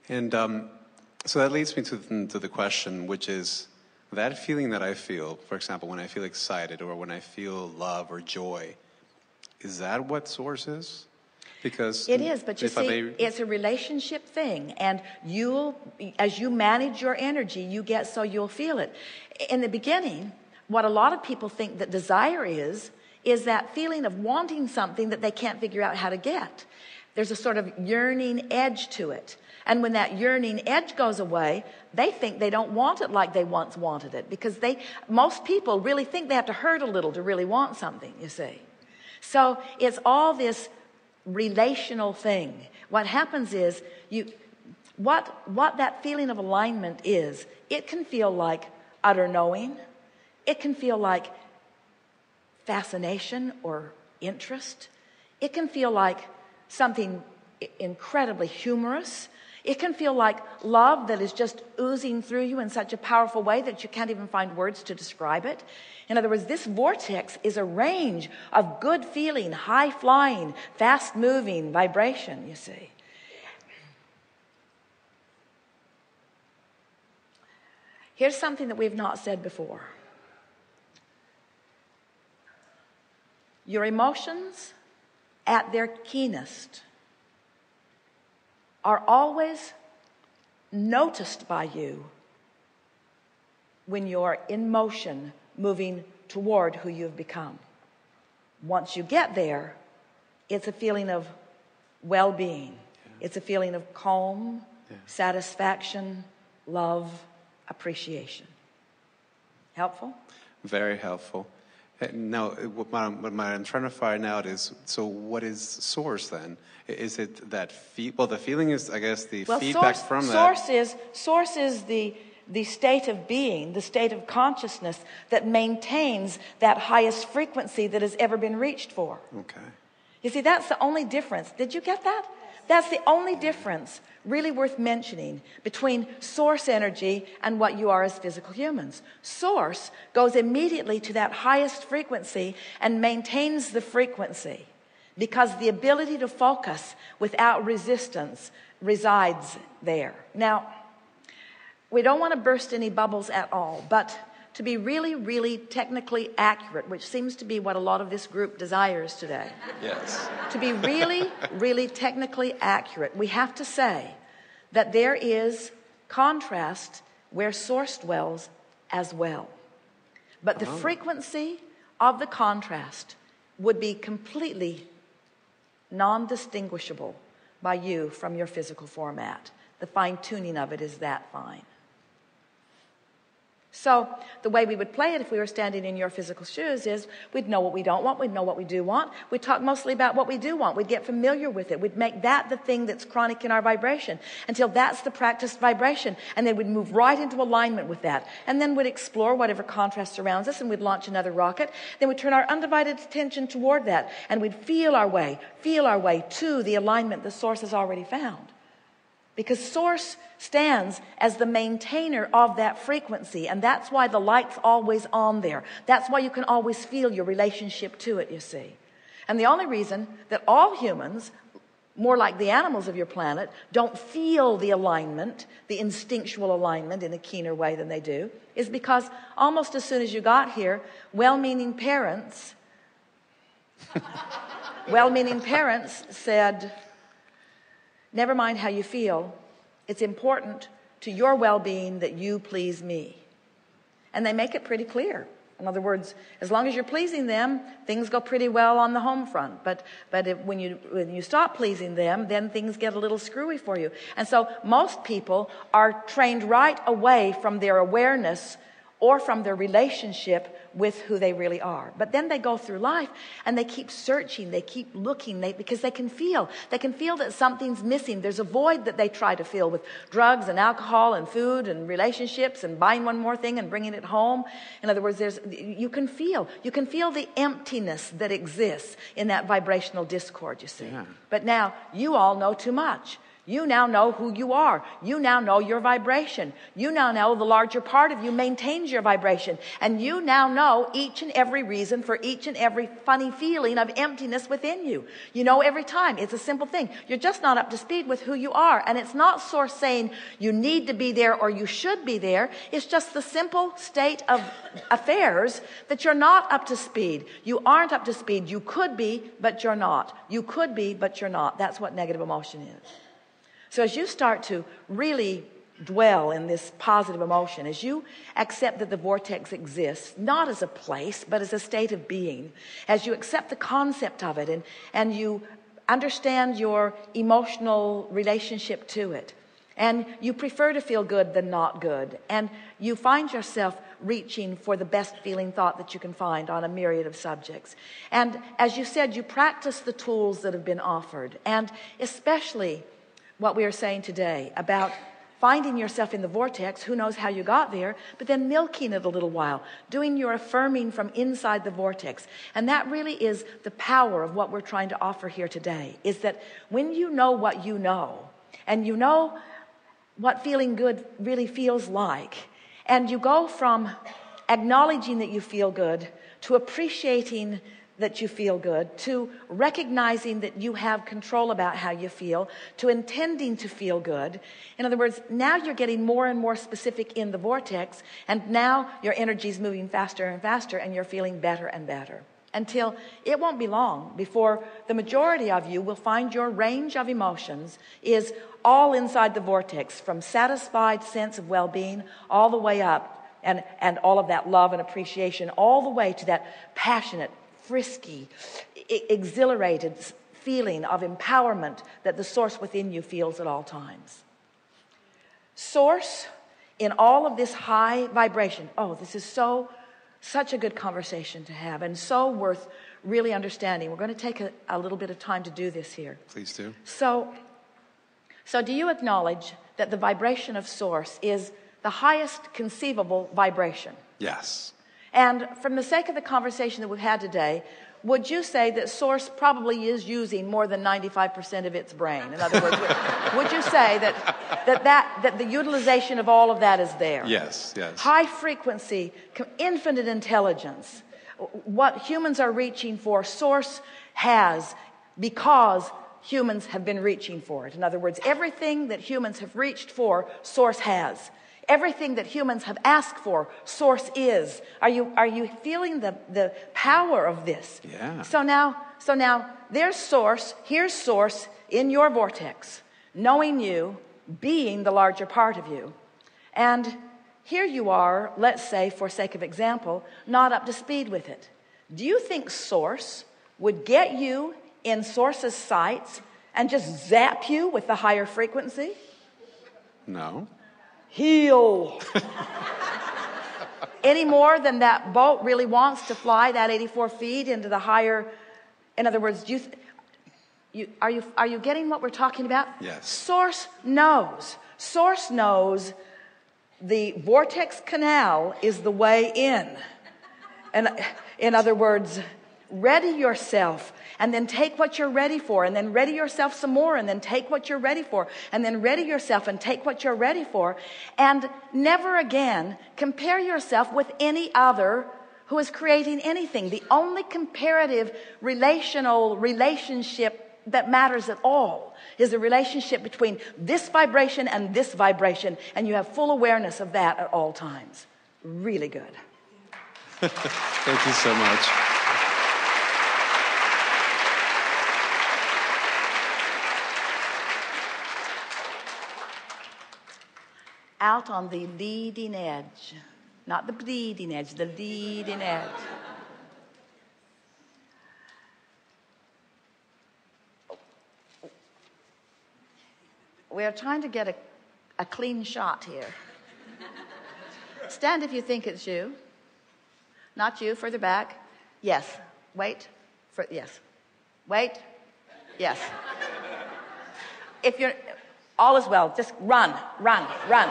And so that leads me to the question, which is that feeling that I feel, for example, when I feel excited or when I feel love or joy, is that what source is? Because it is, but you see, it's a relationship thing, and as you manage your energy, you'll feel it. In the beginning, what a lot of people think that desire is that feeling of wanting something that they can't figure out how to get. There's a sort of yearning edge to it. And when that yearning edge goes away, they think they don't want it like they once wanted it, because most people really think they have to hurt a little to really want something, you see. So it's all this relational thing. What happens is what that feeling of alignment is, it can feel like utter knowing. It can feel like fascination or interest. It can feel like something incredibly humorous. It can feel like love that is just oozing through you in such a powerful way that you can't even find words to describe it. In other words, this vortex is a range of good feeling, high flying, fast moving vibration, you see. Here's something that we've not said before. Your emotions at their keenest are always noticed by you when you're in motion, moving toward who you've become. Once you get there, it's a feeling of well-being. Yeah. It's a feeling of calm, satisfaction, love, appreciation. Helpful? Very helpful. Now, what I'm trying to find out is, so what is source then? Is it that the feeling is, I guess, the feedback from that. Source is the state of being, the state of consciousness that maintains that highest frequency that has ever been reached for. Okay. You see, that's the only difference. Did you get that? That's the only difference, really worth mentioning, between source energy and what you are as physical humans. Source goes immediately to that highest frequency and maintains the frequency, because the ability to focus without resistance resides there. Now, we don't want to burst any bubbles at all, but to be really, really technically accurate, which seems to be what a lot of this group desires today. Yes. To be really, really technically accurate, we have to say that there is contrast where source dwells as well. But the frequency of the contrast would be completely non-distinguishable by you from your physical format. The fine-tuning of it is that fine. So the way we would play it if we were standing in your physical shoes is we'd know what we don't want, we'd know what we do want. We'd talk mostly about what we do want. We'd get familiar with it. We'd make that the thing that's chronic in our vibration until that's the practiced vibration. And then we'd move right into alignment with that. And then we'd explore whatever contrast surrounds us, and we'd launch another rocket. Then we'd turn our undivided attention toward that, and we'd feel our way to the alignment the source has already found. Because source stands as the maintainer of that frequency, and that's why the light's always on there. That's why you can always feel your relationship to it, you see. And the only reason that all humans, more like the animals of your planet, don't feel the alignment, the instinctual alignment in a keener way than they do, is because almost as soon as you got here, well-meaning parents said, never mind how you feel. It's important to your well-being that you please me. And they make it pretty clear. In other words, as long as you're pleasing them, things go pretty well on the home front. But when you stop pleasing them, then things get a little screwy for you. And so most people are trained right away from their awareness or from their relationship with who they really are. But then they go through life and they keep searching, they keep looking, because they can feel that something's missing. There's a void that they try to fill with drugs and alcohol and food and relationships and buying one more thing and bringing it home. In other words, you can feel the emptiness that exists in that vibrational discord, you see. Yeah. But now you all know too much. You now know who you are. You now know your vibration. You now know the larger part of you maintains your vibration. And you now know each and every reason for each and every funny feeling of emptiness within you. You know every time. It's a simple thing. You're just not up to speed with who you are. And it's not Source saying you need to be there or you should be there. It's just the simple state of affairs that you're not up to speed. You aren't up to speed. You could be, but you're not. You could be, but you're not. That's what negative emotion is. So as you start to really dwell in this positive emotion, as you accept that the vortex exists, not as a place, but as a state of being, as you accept the concept of it and you understand your emotional relationship to it, and you prefer to feel good than not good, and you find yourself reaching for the best feeling thought that you can find on a myriad of subjects. And as you said, you practice the tools that have been offered, and especially what we are saying today about finding yourself in the vortex, who knows how you got there, but then milking it a little while, doing your affirming from inside the vortex. And that really is the power of what we're trying to offer here today, is that when you know what you know, and you know what feeling good really feels like, and you go from acknowledging that you feel good to appreciating that you feel good, to recognizing that you have control about how you feel, to intending to feel good. In other words, now you're getting more and more specific in the vortex, and now your energy is moving faster and faster, and you're feeling better and better. Until it won't be long before the majority of you will find your range of emotions is all inside the vortex, from satisfied sense of well-being all the way up, and all of that love and appreciation, all the way to that passionate, frisky, exhilarated feeling of empowerment that the Source within you feels at all times. Source, in all of this high vibration, this is such a good conversation to have, and so worth really understanding. We're going to take a little bit of time to do this here. Please do. So do you acknowledge that the vibration of Source is the highest conceivable vibration? Yes. And from the sake of the conversation that we've had today, would you say that Source probably is using more than 95% of its brain? In other words, would you say that the utilization of all of that is there? Yes, yes. High frequency, infinite intelligence, what humans are reaching for, Source has because humans have been reaching for it. In other words, everything that humans have reached for, Source has. Everything that humans have asked for, Source is. Are you feeling the power of this? Yeah. So now there's Source, here's Source in your vortex, knowing you, being the larger part of you. And here you are, let's say, for sake of example, not up to speed with it. Do you think Source would get you in Source's sights and just zap you with the higher frequency? No. Heal. Any more than that boat really wants to fly that 84 feet into the higher. In other words, are you getting what we're talking about? Yes. Source knows. Source knows the vortex canal is the way in. And in other words, ready yourself, and then take what you're ready for, and then ready yourself some more, and then take what you're ready for, and then ready yourself and take what you're ready for, and never again compare yourself with any other who is creating anything. The only comparative relationship that matters at all is the relationship between this vibration and this vibration, and you have full awareness of that at all times. Really good. Thank you so much. Out on the leading edge, not the bleeding edge, the leading edge. We're trying to get a clean shot here. Stand if you think it's you. Not you, further back. Yes. Wait. Yes. Wait. Yes. If you're, all is well. Just run, run, run.